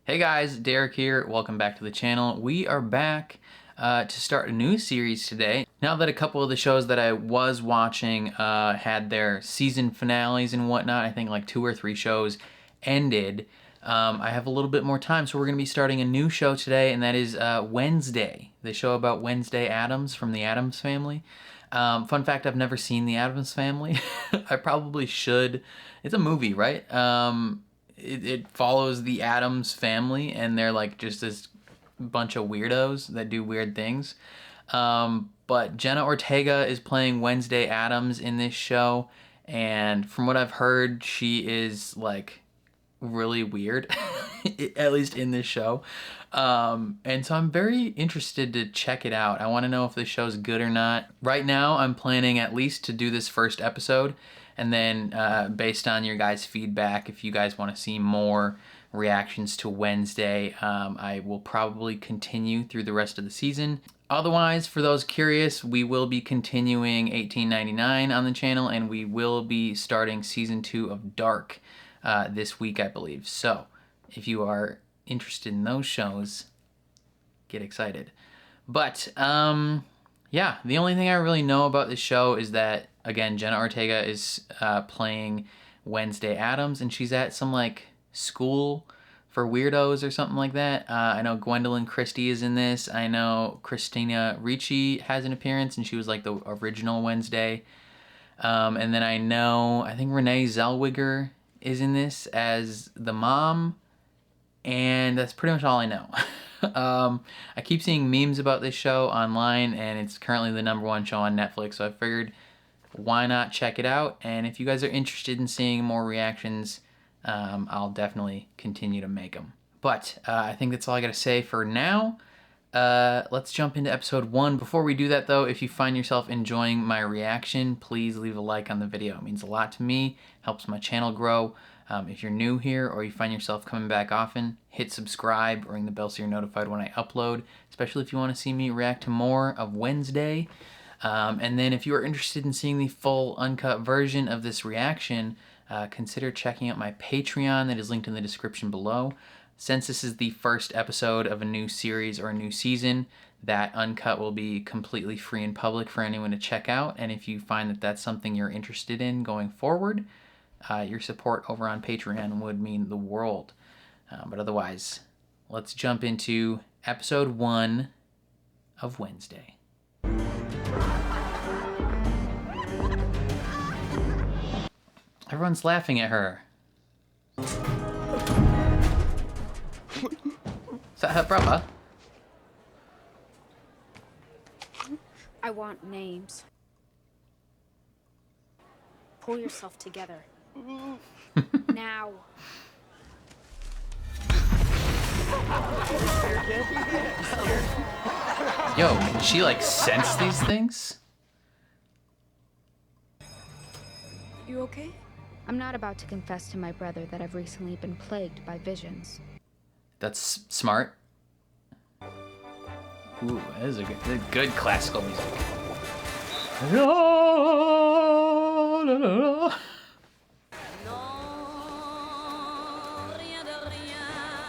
Hey guys, Derek here. Welcome back to the channel. We are back to start a new series today. Now that a couple of the shows that I was watching had their season finales and whatnot, I think like 2 or 3 shows ended, I have a little bit more time, so we're going to be starting a new show today, and that is Wednesday, the show about Wednesday Addams from the Addams Family. Fun fact, I've never seen the Addams Family. I probably should. It's a movie, right? It follows the Addams family, and they're like just this bunch of weirdos that do weird things. But Jenna Ortega is playing Wednesday Addams in this show, and from what I've heard, she is like really weird, at least in this show. And so I'm very interested to check it out. I want to know if this show's good or not. Right now, I'm planning at least to do this first episode, and then based on your guys' feedback, if you guys want to see more reactions to Wednesday, I will probably continue through the rest of the season. Otherwise, for those curious, we will be continuing 1899 on the channel, and we will be starting season 2 of Dark this week, I believe. So if you are interested in those shows, get excited. But yeah, the only thing I really know about this show is that, again, Jenna Ortega is playing Wednesday Addams, and she's at some like school for weirdos or something like that. I know Gwendolyn Christie is in this. I know Christina Ricci has an appearance, and she was like the original Wednesday. And then I think Renee Zellweger is in this as the mom, and that's pretty much all I know. I keep seeing memes about this show online, and it's currently the #1 show on Netflix, so I figured why not check it out. And if you guys are interested in seeing more reactions, I'll definitely continue to make them. But I think that's all I gotta say for now. Let's jump into episode 1. Before we do that though, if you find yourself enjoying my reaction, please leave a like on the video. It means a lot to me, helps my channel grow. If you're new here or you find yourself coming back often, hit subscribe, ring the bell so you're notified when I upload, especially if you want to see me react to more of Wednesday. And then if you are interested in seeing the full uncut version of this reaction, consider checking out my Patreon that is linked in the description below. Since this is the first episode of a new series or a new season, that uncut will be completely free and public for anyone to check out. And if you find that that's something you're interested in going forward, your support over on Patreon would mean the world. But otherwise, let's jump into episode 1 of Wednesday. Everyone's laughing at her. Is that her brother? I want names. Pull yourself together. Now. Yo, can she like sense these things? You okay? I'm not about to confess to my brother that I've recently been plagued by visions. That's smart. Ooh, that is a good classical music.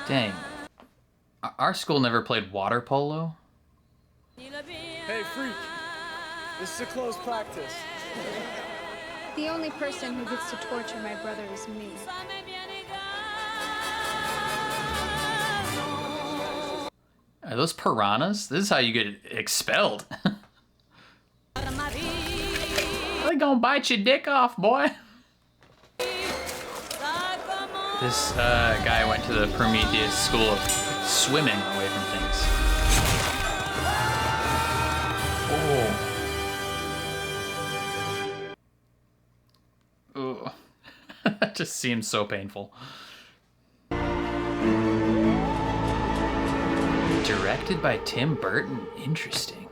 Dang. Our school never played water polo. Hey, freak. This is a close practice. The only person who gets to torture my brother is me. Are those piranhas? This is how you get expelled. They gonna bite your dick off, boy. This guy went to the Prometheus School of Swimming away from things. Oh. Ooh. That just seems so painful. Directed by Tim Burton. Interesting.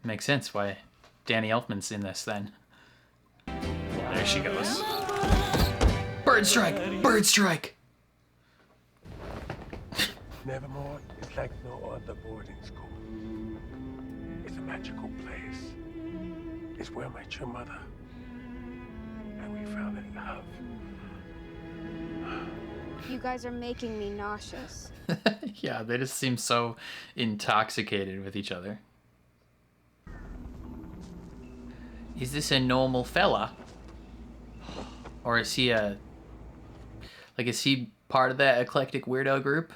Makes sense why Danny Elfman's in this then. There she goes. Bird strike! Bird strike! Nevermore is like no other boarding school. It's a magical place. It's where I met your mother. And we fell in love. You guys are making me nauseous. Yeah, they just seem so intoxicated with each other. Is this a normal fella? Or is he a... Like, is he part of that eclectic weirdo group?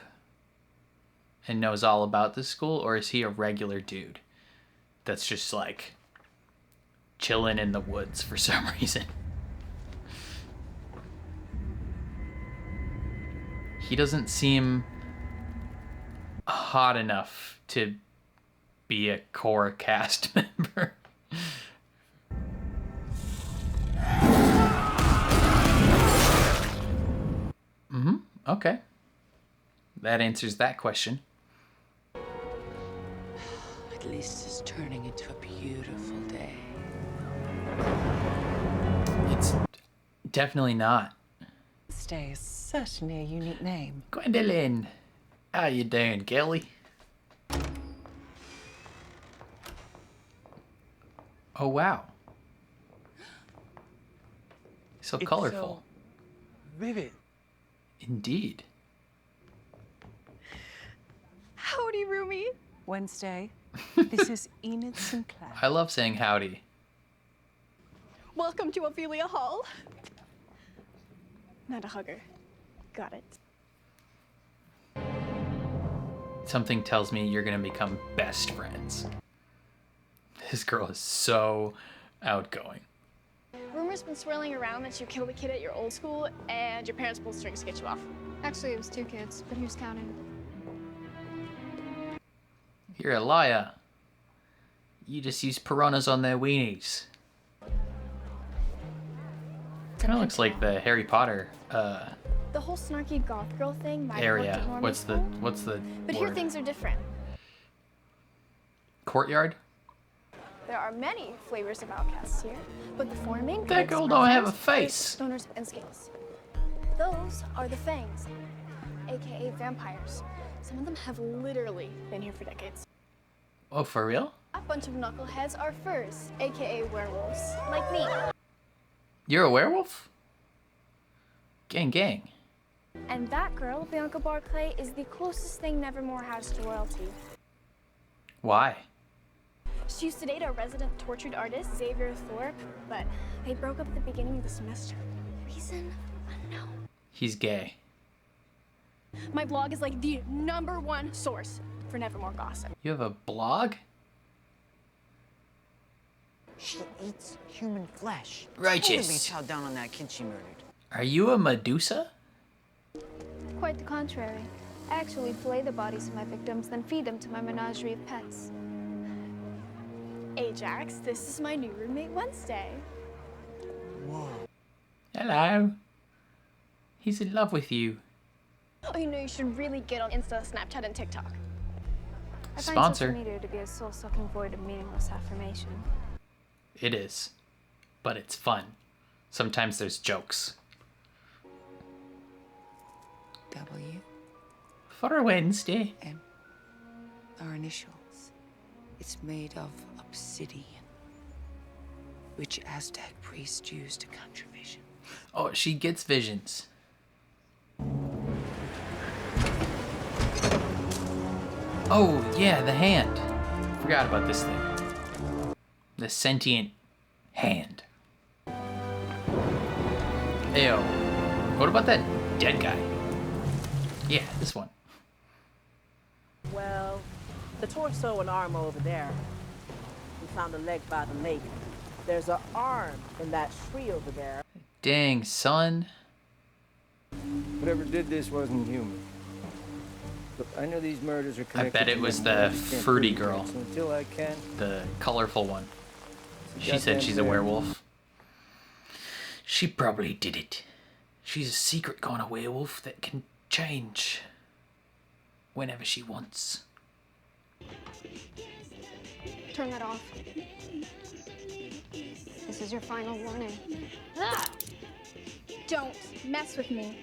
And knows all about this school? Or is he a regular dude that's just, like, chilling in the woods for some reason? He doesn't seem hot enough to be a core cast member. Okay. That answers that question. At least it's turning into a beautiful day. It's definitely not. Stay is certainly a unique name. Gwendolyn, how you doing, Kelly? Oh, wow. So It's colorful. Vivid. Indeed. Howdy, Rumi. Wednesday. This is Enid Sinclair. I love saying howdy. Welcome to Ophelia Hall. Not a hugger. Got it. Something tells me you're gonna become best friends. This girl is so outgoing. Rumors been swirling around that you killed a kid at your old school and your parents pulled strings to get you off. Actually, it was 2 kids, but who's counting? You're a liar. You just use piranhas on their weenies. Kind of looks like the Harry Potter The whole snarky goth girl thing might have worked area. at normal What's the school, but here word? things are different. Courtyard? There are many flavors of outcasts here, but the 4 main That kinds girl are don't have a vampires, face. stoners, and scales. Those are the fangs, aka vampires. Some of them have literally been here for decades. Oh, for real? A bunch of knuckleheads are furs, aka werewolves, like me. You're a werewolf? Gang, gang. And that girl, Bianca Barclay, is the closest thing Nevermore has to royalty. Why? She used to date a resident tortured artist, Xavier Thorpe, but they broke up at the beginning of the semester. Reason unknown. He's gay. My blog is like the #1 source for Nevermore gossip. You have a blog? She eats human flesh. Righteous. Totally chowed down on that kid she murdered. Are you a Medusa? Quite the contrary. I actually fillet the bodies of my victims, then feed them to my menagerie of pets. Ajax, this is my new roommate Wednesday. Whoa. Hello. He's in love with you. Oh, you know you should really get on Insta, Snapchat, and TikTok. I find Sponsor. social media to be a soul-sucking void of meaningless affirmation. It is. But it's fun. Sometimes there's jokes. W. For a Wednesday. M. Our initials. It's made of obsidian, which Aztec priests used to conjure vision. Oh, she gets visions. Oh, yeah, the hand. Forgot about this thing. The sentient hand. Ew. What about that dead guy? Yeah, this one. Well, the torso and arm are over there. We found a leg by the lake. There's an arm in that tree over there. Dang, son. Whatever did this wasn't human. Look, I know these murders are connected. bet it to was Nevermore. the I just can't fruity prove it. girl. So until I can, The colorful one. She said goddamn she's a fair. werewolf. She probably did it. She's a secret kind of werewolf that can change whenever she wants. Turn that off. This is your final warning. Ah! Don't mess with me.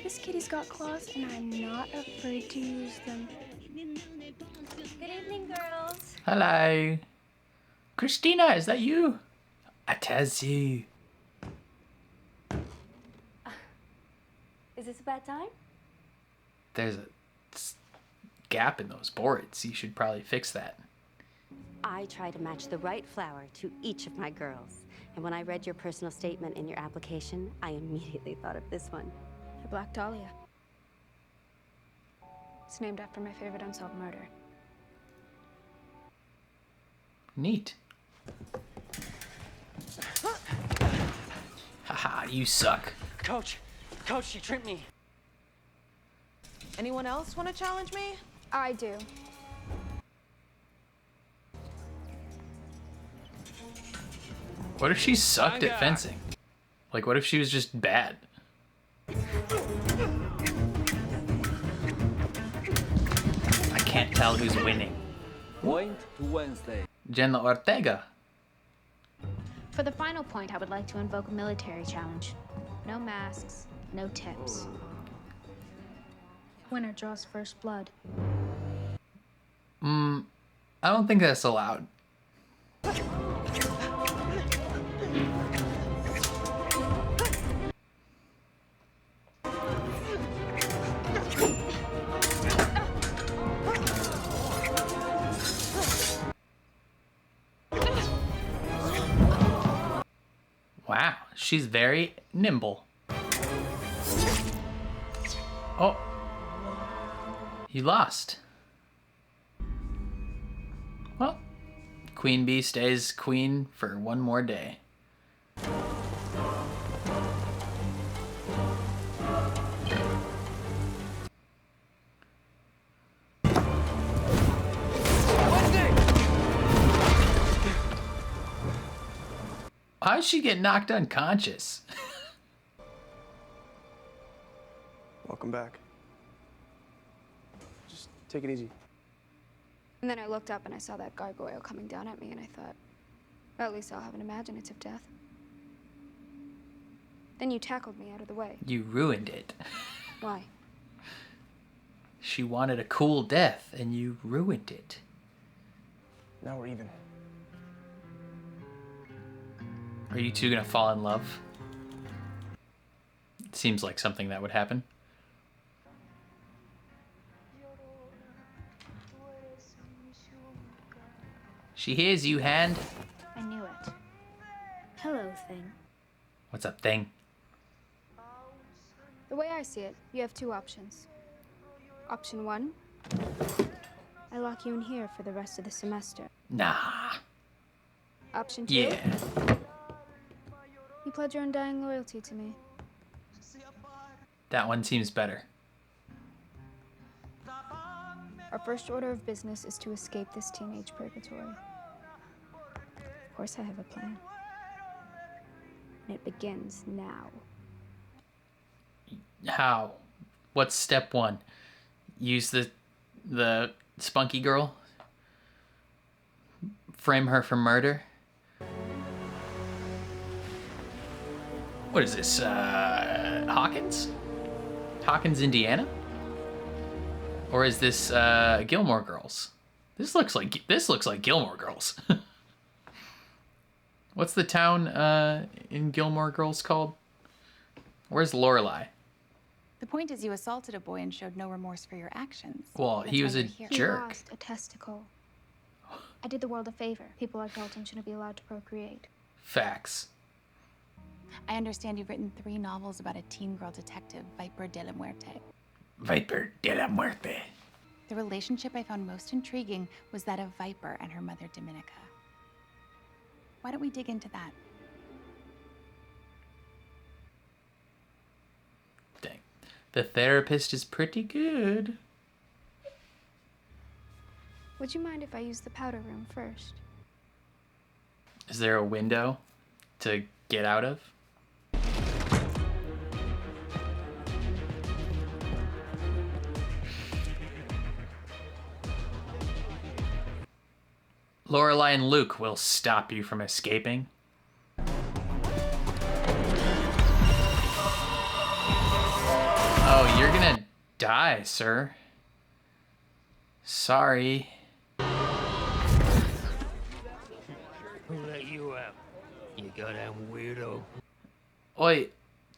This kitty's got claws, and I'm not afraid to use them. Good evening, girls. Hello. Christina, is that you? Atazu. Is this a bad time? There's a gap in those boards. You should probably fix that. I try to match the right flower to each of my girls. And when I read your personal statement in your application, I immediately thought of this one. The Black Dahlia. It's named after my favorite unsolved murder. Neat. Haha, you suck. Coach, she tripped me. Anyone else want to challenge me? I do. What if she sucked at fencing? Like, what if she was just bad? I can't tell who's winning. Point to Wednesday. Jenna Ortega. For the final point, I would like to invoke a military challenge. No masks, no tips. Winner draws first blood. I don't think that's allowed. Wow, she's very nimble. Oh, you lost. Well, Queen Bee stays queen for one more day. How did she get knocked unconscious? Welcome back. Just take it easy. And then I looked up and I saw that gargoyle coming down at me, and I thought, well, at least I'll have an imaginative death. Then you tackled me out of the way. You ruined it. Why? She wanted a cool death, and you ruined it. Now we're even. Are you two gonna fall in love? It seems like something that would happen. She hears you, Hand. I knew it. Hello, thing. What's up, thing? The way I see it, you have two options. Option one, I lock you in here for the rest of the semester. Nah. Option two, Yeah. you pledge your undying loyalty to me. That one seems better. Our first order of business is to escape this teenage purgatory. Of course I have a plan. And it begins now. How? What's step one? Use the spunky girl? Frame her for murder? What is this, Hawkins? Hawkins, Indiana? Or is this, Gilmore Girls? This looks like Gilmore Girls. What's the town, in Gilmore Girls called? Where's Lorelai? The point is you assaulted a boy and showed no remorse for your actions. Well, That's he why was a you're here. He jerk. lost a testicle. I did the world a favor. People like Dalton shouldn't be allowed to procreate. Facts. I understand you've written 3 novels about a teen girl detective, Viper de la Muerte. Viper de la Muerte. The relationship I found most intriguing was that of Viper and her mother, Dominica. Why don't we dig into that? Dang. The therapist is pretty good. Would you mind if I use the powder room first? Is there a window to get out of? Lorelai and Luke will stop you from escaping. Oh, you're gonna die, sir. Sorry. Who let you out? You goddamn weirdo. Oi,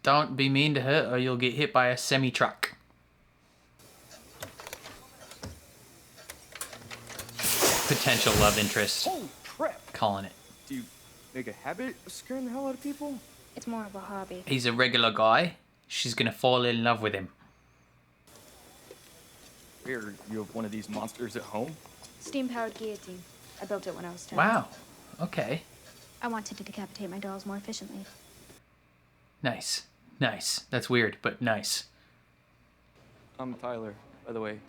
Don't be mean to her or you'll get hit by a semi-truck. Potential love interest. Holy crap! Calling it. Do you make a habit of scaring the hell out of people? It's more of a hobby. He's a regular guy. She's gonna fall in love with him. Weird, you have one of these monsters at home? Steam-powered guillotine. I built it when I was 10. Wow. Okay. I wanted to decapitate my dolls more efficiently. Nice. Nice. That's weird, but nice. I'm Tyler, by the way.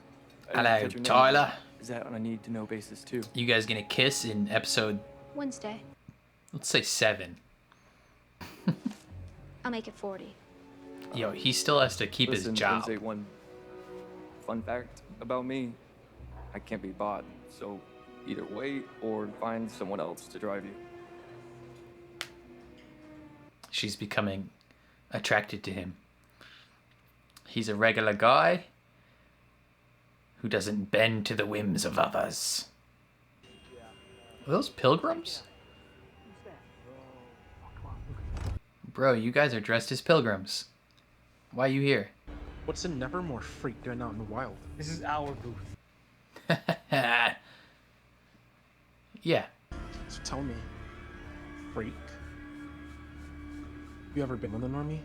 Hello, Tyler. Is that on a need-to-know basis, too? You guys gonna kiss in episode, Wednesday. let's say 7. I'll make it 40. Yo, he still has to keep Listen, his job. I'll say one fun fact about me. I can't be bought, so either wait or find someone else to drive you. She's becoming attracted to him. He's a regular guy who doesn't bend to the whims of others. Are those pilgrims? Bro, you guys are dressed as pilgrims. Why are you here? What's a Nevermore freak doing out in the wild? This is our booth. Yeah. So tell me, freak, you ever been with an army?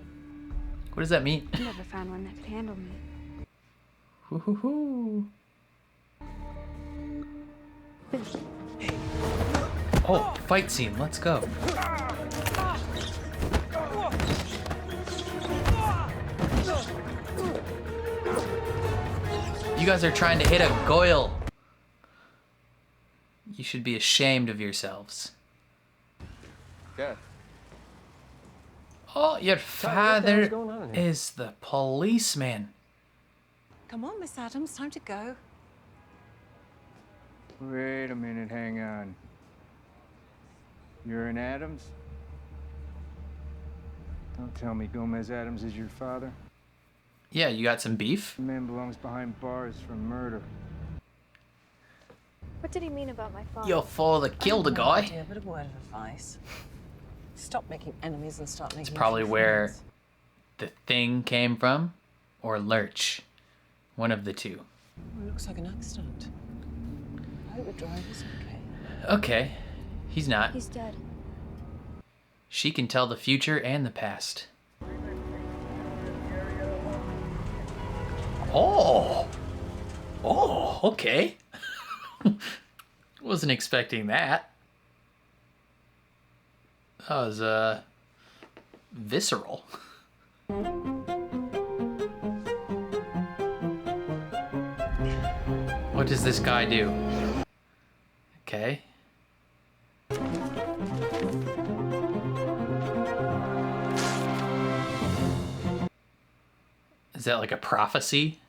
What does that mean? I never found one that could handle me. Hoo-hoo-hoo. Oh, fight scene. Let's go. You guys are trying to hit a goyle. You should be ashamed of yourselves. Yeah. Oh, your what the father hell's going on here? is the policeman. Come on, Miss Adams, time to go. Wait a minute, hang on. You're an Adams? Don't tell me Gomez Adams is your father. Yeah, you got some beef? The man belongs behind bars for murder. What did he mean about my father? Your father killed a No guy. idea, but a word of advice. Stop making enemies and start making. It's probably a few where friends. the thing came from, or Lurch. One of the two. Oh, it looks like an accident. I hope the driver's okay. Okay, he's not. He's dead. She can tell the future and the past. Oh! Oh, okay. Wasn't expecting that. That was, visceral. What does this guy do? Okay. Is that like a prophecy?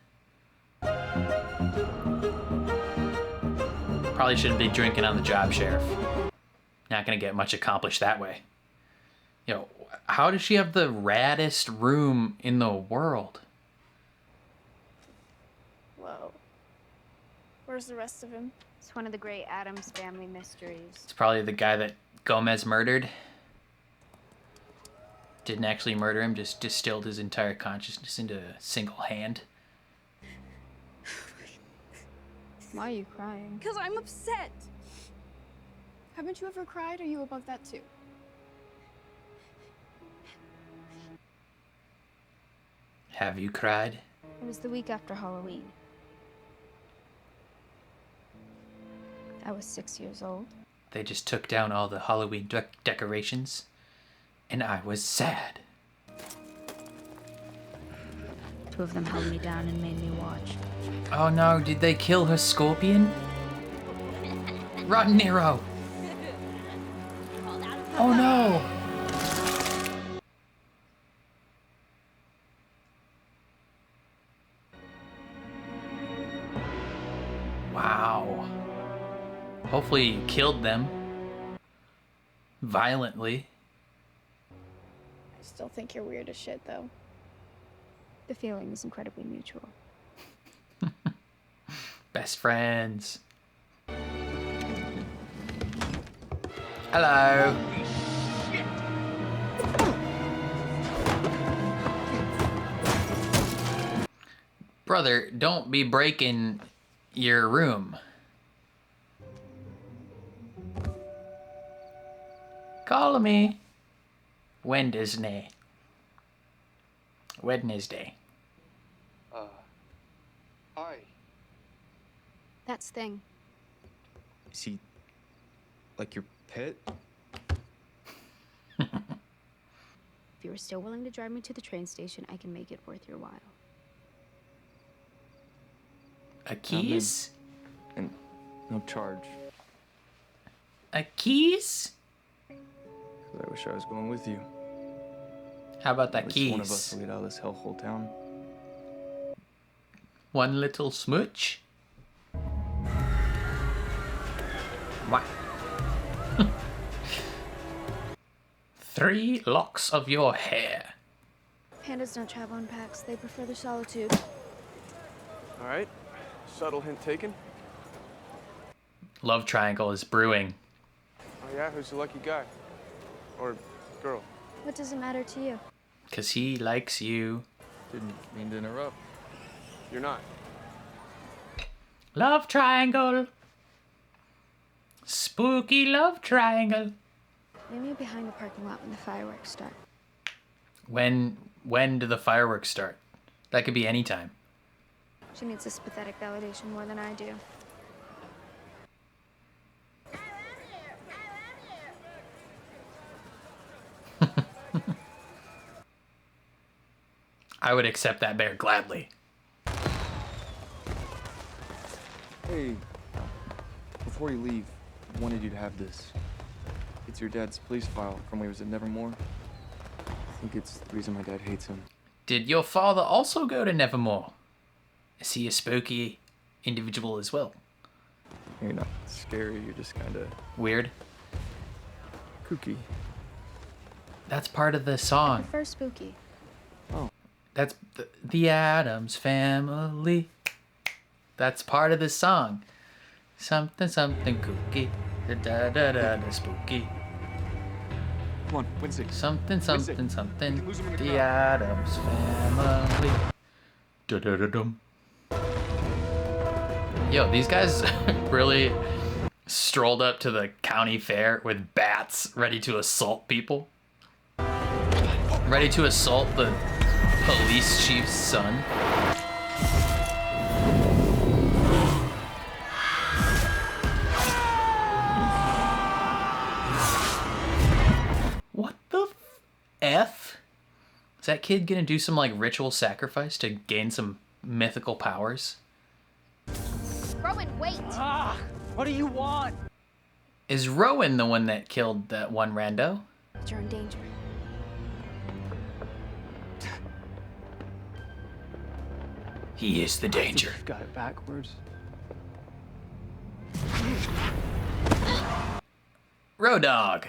Probably shouldn't be drinking on the job, Sheriff. Not gonna get much accomplished that way. Yo, how does she have the raddest room in the world? Whoa. Where's the rest of him? It's one of the great Addams family mysteries. It's probably the guy that Gomez murdered. Didn't actually murder him, just distilled his entire consciousness into a single hand. Why are you crying? Because I'm upset. Haven't you ever cried? Are you above that too? Have you cried? It was the week after Halloween. I was 6 years old. They just took down all the Halloween decorations, and I was sad. 2 of them held me down and made me watch. Oh no, did they kill her scorpion? Run, Nero! Oh no! Wow. Hopefully you killed them. Violently. I still think you're weird as shit, though. The feeling is incredibly mutual. Best friends. Hello. Brother, don't be breaking your room. Call me Wednesday. Wednesday. Hi. That's Thing. Is he like your pet? If you are still willing to drive me to the train station, I can make it worth your while. A keys? And no charge. A keys? 'Cause I wish I was going with you. How about that At least keys? one of us will get out of this hellhole town. One little smooch? What? 3 locks of your hair. Pandas don't travel in packs. They prefer the solitude. All right. Subtle hint taken. Love triangle is brewing. Oh yeah, who's the lucky guy? Or girl? What does it matter to you? 'Cause he likes you. Didn't mean to interrupt. You're not. Love triangle. Spooky love triangle. Meet me behind the parking lot when the fireworks start. When do the fireworks start? That could be any time. She needs this pathetic validation more than I do. I would accept that bear gladly. Hey, before you leave, I wanted you to have this. It's your dad's police file from when he was at Nevermore. I think it's the reason my dad hates him. Did your father also go to Nevermore? Is he a spooky individual as well? You're not scary, you're just kind of Weird. kooky. That's part of the I song. prefer spooky. That's the Addams Family. That's part of the song. Something, something kooky. Da da da da da spooky. Come on, Wednesday. Something, something, Wednesday. something. You can lose him in the The crowd. Addams Family. Da da da dum. Yo, these guys really strolled up to the county fair with bats ready to assault people. Ready to assault the police chief's son. What the F? Is that kid gonna do some like ritual sacrifice to gain some mythical powers? Rowan, wait! What do you want? Is Rowan the one that killed that one rando? But you're in danger. He is the danger. You've got it backwards. Road dog.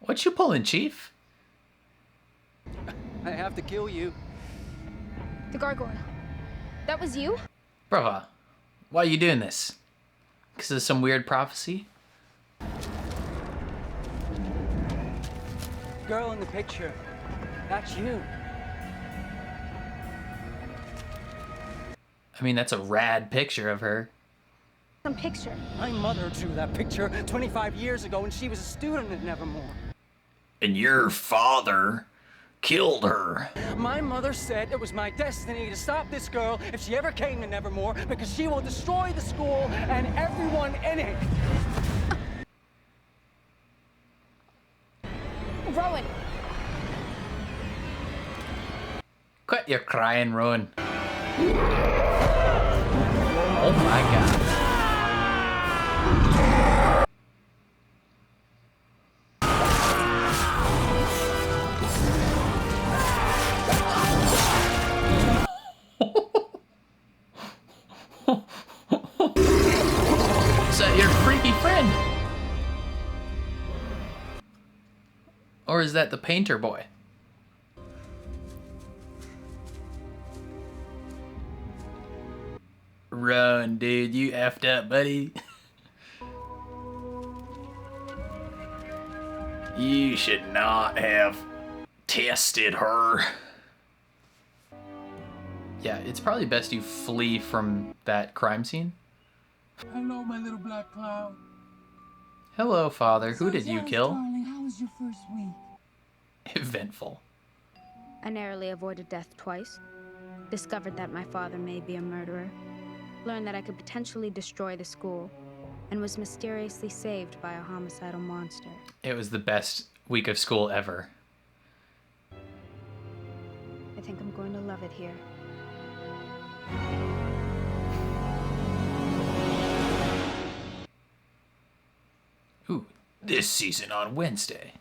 What you pulling, Chief? I have to kill you. The gargoyle. That was you? Brother, why are you doing this? Because of some weird prophecy? Girl in the picture. That's you. I mean, that's a rad picture of her. Some picture. My mother drew that picture 25 years ago when she was a student at Nevermore. And your father killed her. My mother said it was my destiny to stop this girl if she ever came to Nevermore because she will destroy the school and everyone in it. Rowan! Quit your crying, Rowan. Oh my god. Is that your freaky friend? Or is that the painter boy? Run, dude, you effed up, buddy. You should not have tested her. Yeah, it's probably best you flee from that crime scene. Hello, my little black cloud. Hello, father. Who So, did you Jazz, kill? darling, how was your first week? Eventful. I narrowly avoided death twice. Discovered that my father may be a murderer. Learned that I could potentially destroy the school. And was mysteriously saved by a homicidal monster. It was the best week of school ever. I think I'm going to love it here. Ooh, this season on Wednesday.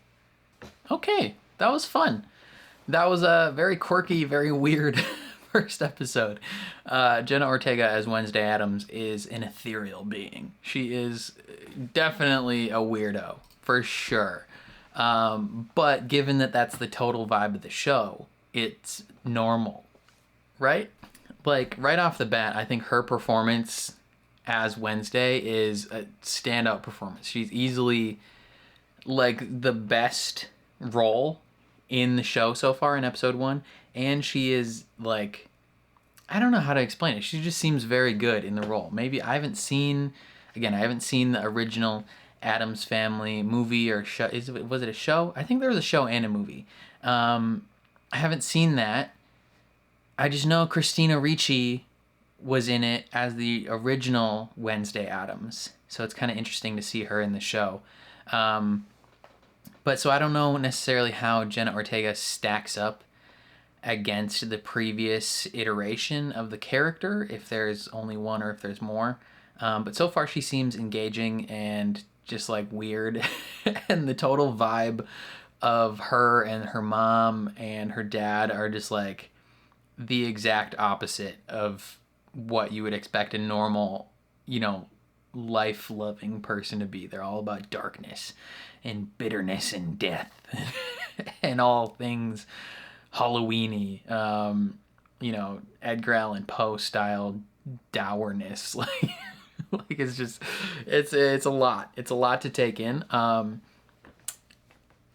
Okay, that was fun. That was a very quirky, very weird first episode. Jenna Ortega as Wednesday Addams is an ethereal being. She is definitely a weirdo, for sure. But given that that's the total vibe of the show, it's normal, right? Like, right off the bat, I think her performance as Wednesday is a standout performance. She's easily, like, the best role in the show so far in episode 1. And she is, like, I don't know how to explain it. She just seems very good in the role. Maybe I haven't seen the original Addams Family movie or show. Was it a show? I think there was a show and a movie. I haven't seen that. I just know Christina Ricci was in it as the original Wednesday Addams. So it's kind of interesting to see her in the show. But so I don't know necessarily how Jenna Ortega stacks up against the previous iteration of the character, if there's only one or if there's more. But so far she seems engaging and just like weird. And the total vibe of her and her mom and her dad are just like the exact opposite of what you would expect a normal, life-loving person to be. They're all about darkness and bitterness and death and all things Halloween-y, Edgar Allan Poe style dourness. Like it's just, it's a lot. It's a lot to take in.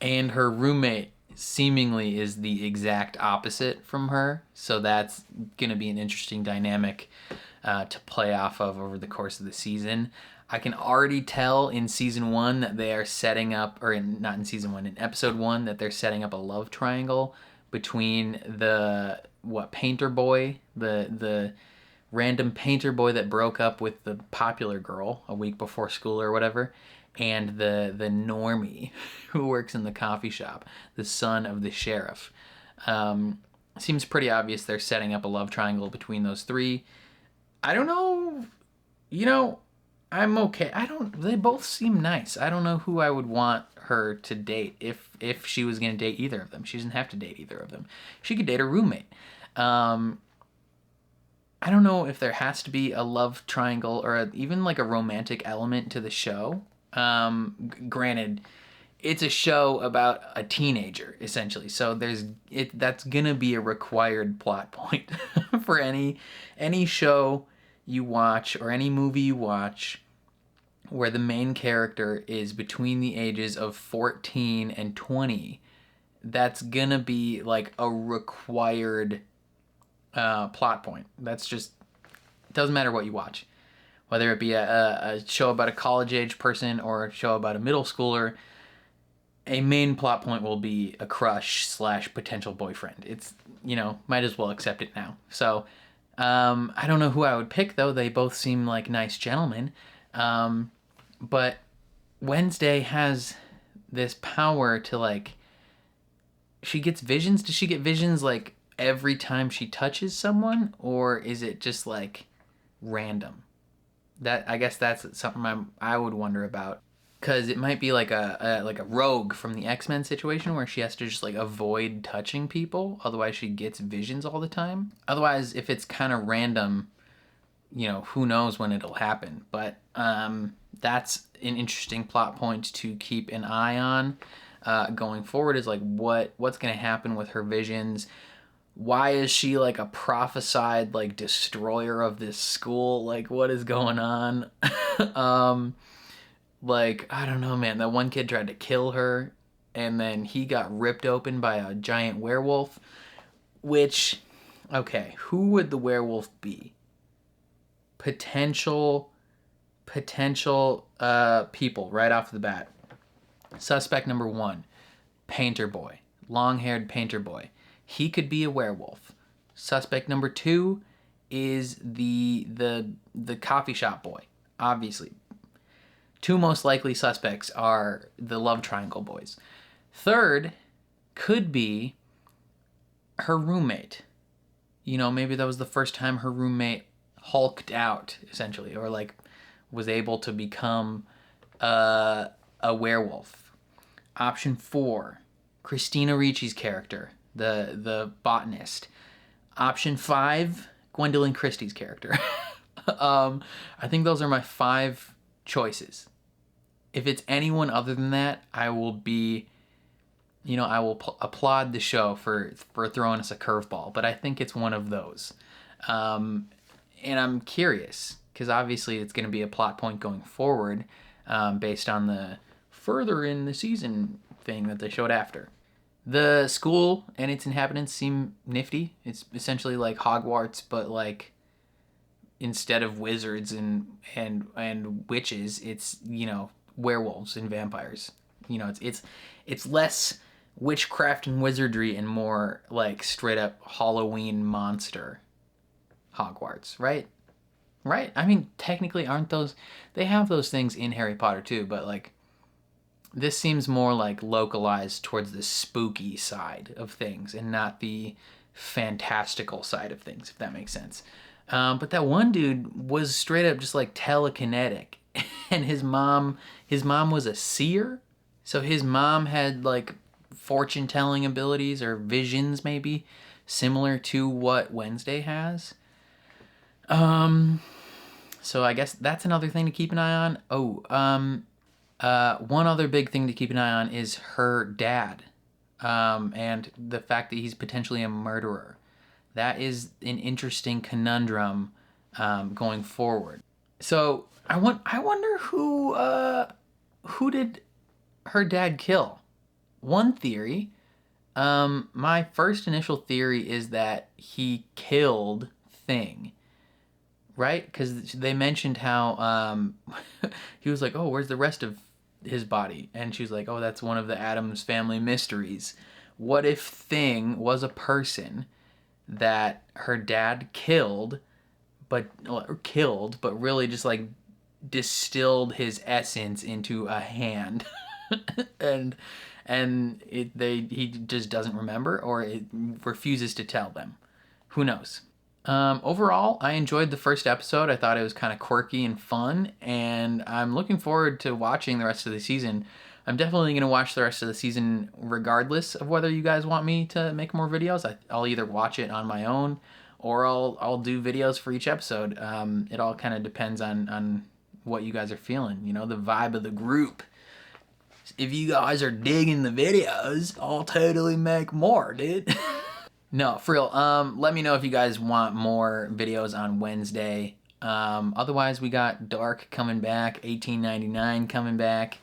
And her roommate seemingly is the exact opposite from her. So that's going to be an interesting dynamic to play off of over the course of the season. I can already tell in season 1 that they are setting up, not in season 1, in episode 1, that they're setting up a love triangle between the painter boy, the random painter boy that broke up with the popular girl a week before school or whatever, and the normie who works in the coffee shop, the son of the sheriff. Seems pretty obvious they're setting up a love triangle between those three. I don't know, I'm okay. They both seem nice. I don't know who I would want her to date if she was going to date either of them. She doesn't have to date either of them. She could date a roommate. I don't know if there has to be a love triangle or even like a romantic element to the show. Granted, it's a show about a teenager essentially. So that's going to be a required plot point for any show you watch or any movie you watch where the main character is between the ages of 14 and 20. That's gonna be like a required plot point. That's just, it doesn't matter what you watch, whether it be a show about a college age person or a show about a middle schooler. A main plot point will be a crush / potential boyfriend. It's, might as well accept it now. So I don't know who I would pick, though. They both seem like nice gentlemen. But Wednesday has this power to, like, she gets visions. Does she get visions, like, every time she touches someone? Or is it just, like, random? I guess that's something I would wonder about. Because it might be like a Rogue from the X-Men situation where she has to just like avoid touching people. Otherwise she gets visions all the time. Otherwise, if it's kind of random, who knows when it'll happen. But that's an interesting plot point to keep an eye on going forward, is like what's going to happen with her visions. Why is she like a prophesied like destroyer of this school? Like, what is going on? Like, I don't know, man. That one kid tried to kill her, and then he got ripped open by a giant werewolf, which, Okay, who would the werewolf be? Potential people right off the bat. Suspect number 1, Painter Boy, long-haired Painter Boy. He could be a werewolf. Suspect number 2 is the coffee shop boy, obviously. 2 most likely suspects are the love triangle boys. Third could be her roommate. You know, maybe that was the first time her roommate hulked out, essentially, or like was able to become a werewolf. Option 4, Christina Ricci's character, the botanist. Option 5, Gwendolyn Christie's character. I think those are my 5 choices. If it's anyone other than that, I will be, you know, I will applaud the show for throwing us a curveball, but I think it's one of those. And I'm curious, because obviously it's going to be a plot point going forward, based on the further in the season thing that they showed after. The school and its inhabitants seem nifty. It's essentially like Hogwarts, but like instead of wizards and witches, it's, you know, werewolves and vampires. You know, it's less witchcraft and wizardry and more like straight up Halloween monster Hogwarts, right? Right? I mean, technically aren't those, they have those things in Harry Potter too, but like this seems more like localized towards the spooky side of things and not the fantastical side of things, if that makes sense. But that one dude was straight up just like telekinetic, and his mom was a seer, so his mom had like fortune telling abilities or visions, maybe similar to what Wednesday has. So I guess that's another thing to keep an eye on. One other big thing to keep an eye on is her dad, and the fact that he's potentially a murderer. That is an interesting conundrum going forward. So I wonder who did her dad kill? One theory, my first initial theory is that he killed Thing. Right? Because they mentioned how he was like, oh, where's the rest of his body? And she was like, oh, that's one of the Addams family mysteries. What if Thing was a person that her dad killed, but really just like distilled his essence into a hand, and he just doesn't remember, or it refuses to tell them. Who knows? Overall, I enjoyed the first episode. I thought it was kind of quirky and fun, and I'm looking forward to watching the rest of the season. I'm definitely going to watch the rest of the season regardless of whether you guys want me to make more videos. I'll either watch it on my own or I'll do videos for each episode. It all kind of depends on what you guys are feeling, you know, the vibe of the group. If you guys are digging the videos, I'll totally make more, dude. No, for real. Let me know if you guys want more videos on Wednesday. Otherwise, we got Dark coming back, 1899 coming back.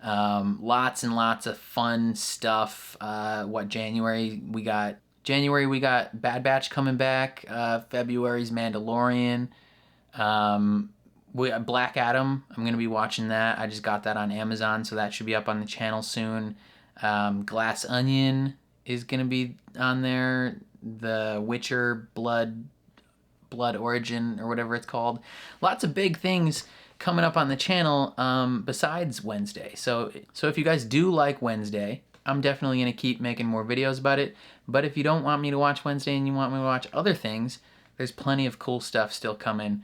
Lots and lots of fun stuff. January we got Bad Batch coming back. February's Mandalorian. We got Black Adam. I'm gonna be watching that. I just got that on Amazon, so that should be up on the channel soon. Glass Onion is gonna be on there. The Witcher Blood Origin, or whatever it's called. Lots of big things coming up on the channel besides Wednesday. So if you guys do like Wednesday, I'm definitely going to keep making more videos about it. But if you don't want me to watch Wednesday and you want me to watch other things, there's plenty of cool stuff still coming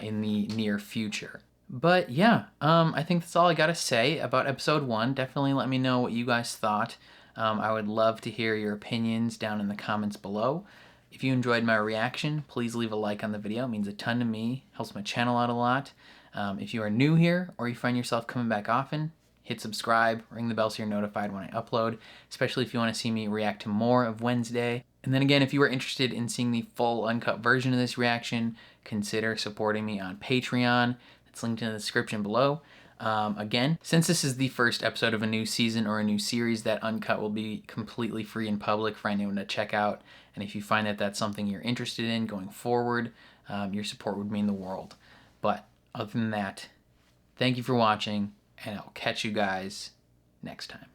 in the near future. But yeah, I think that's all I got to say about episode 1. Definitely let me know what you guys thought. I would love to hear your opinions down in the comments below. If you enjoyed my reaction, please leave a like on the video. It means a ton to me, helps my channel out a lot. If you are new here or you find yourself coming back often, hit subscribe, ring the bell so you're notified when I upload, especially if you want to see me react to more of Wednesday. And then again, if you are interested in seeing the full uncut version of this reaction, consider supporting me on Patreon. It's linked in the description below. Again, since this is the first episode of a new season or a new series, that uncut will be completely free in public for anyone to check out. And if you find that that's something you're interested in going forward, your support would mean the world. But other than that, thank you for watching, and I'll catch you guys next time.